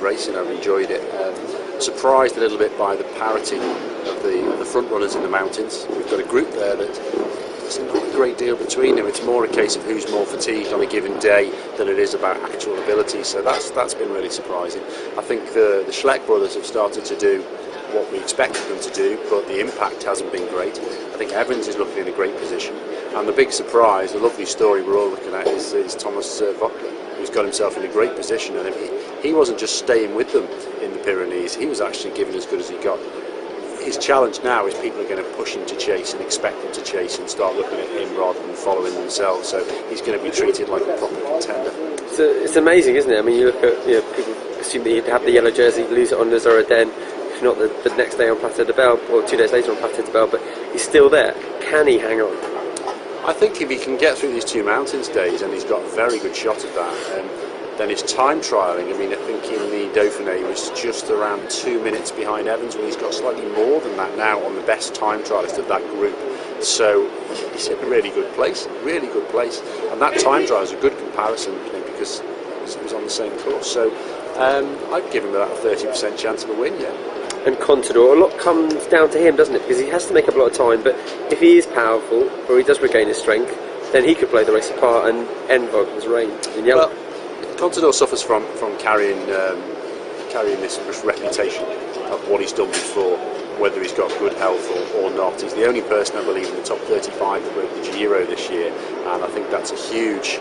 racing. I've enjoyed it. Surprised a little bit by the parity of the front runners in the mountains. We've got a group there that there's not a great deal between them. It's more a case of who's more fatigued on a given day than it is about actual ability. So that's been really surprising. I think the Schleck brothers have started to do what we expected them to do, but the impact hasn't been great. I think Evans is looking in a great position, and the big surprise, the lovely story we're all looking at is Thomas Vockler, who's got himself in a great position. And he wasn't just staying with them in the Pyrenees, he was actually giving as good as he got. His challenge now is people are going to push him to chase and expect him to chase and start looking at him rather than following themselves, so he's going to be treated like a proper contender. So it's amazing, isn't it? I mean, you look at, people assume that he'd have the yellow jersey, lose it on Nazora Den, if not the next day on Plateau de Belle, or 2 days later on Plateau de Belle, but he's still there. Can he hang on? I think if he can get through these two mountains days, and he's got a very good shot at that, then his time trialling, I mean, I think in the Dauphiné was just around 2 minutes behind Evans, when he's got slightly more than that now on the best time trialist of that group. So he's in a really good place, and that time trial is a good comparison, because it was on the same course. So I'd give him about a 30% chance of a win, yeah. And Contador, a lot comes down to him, doesn't it? Because he has to make up a lot of time, but if he is powerful, or he does regain his strength, then he could blow the race apart and end Wagner's reign in yellow. Well, Contador suffers from carrying this reputation of what he's done before, whether he's got good health or not. He's the only person, I believe, in the top 35 that broke the Giro this year, and I think that's a huge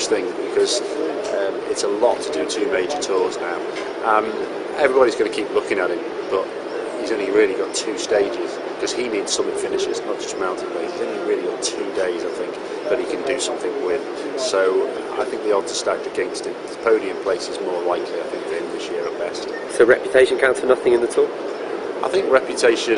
thing, because it's a lot to do 2 major tours now. Everybody's going to keep looking at him, but he's only really got 2 stages, because he needs summit finishes, not just mountain races. He's only really got 2 days, I think, that he can do something with. So I think the odds are stacked against him. His podium place is more likely, I think, for him this year at best. So reputation counts for nothing in the Tour? I think reputation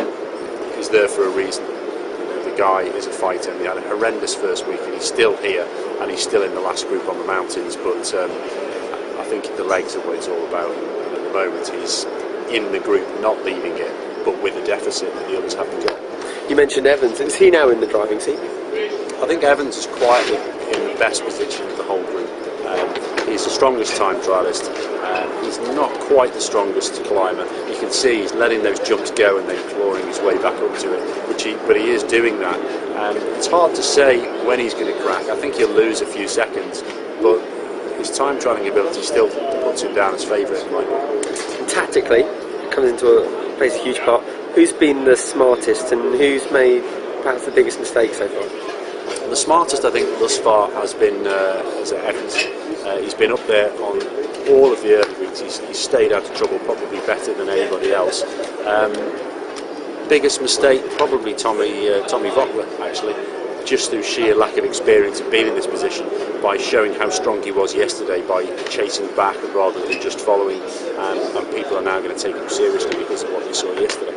is there for a reason. The guy is a fighter, and he had a horrendous first week, and he's still here, and he's still in the last group on the mountains, but I think the legs are what it's all about. At the moment he's in the group, not leading it, but with a deficit that the others haven't got. You mentioned Evans. Is he now in the driving seat? I think Evans is quietly in the best position of the whole group. He's the strongest time trialist. He's not quite the strongest climber. You can see he's letting those jumps go and then clawing his way back up to it, but he is doing that. It's hard to say when he's going to crack. I think he'll lose a few seconds, but his time trialling ability still puts him down as favourite right now. And tactically, it plays a huge part. Who's been the smartest, and who's made perhaps the biggest mistake so far? The smartest, I think, thus far has been Evans. He's been up there on all of the early weeks. He's stayed out of trouble probably better than anybody else. Biggest mistake, probably Tommy Vockler, actually, just through sheer lack of experience of being in this position, by showing how strong he was yesterday, by chasing back rather than just following, and people are now going to take him seriously because of what we saw yesterday.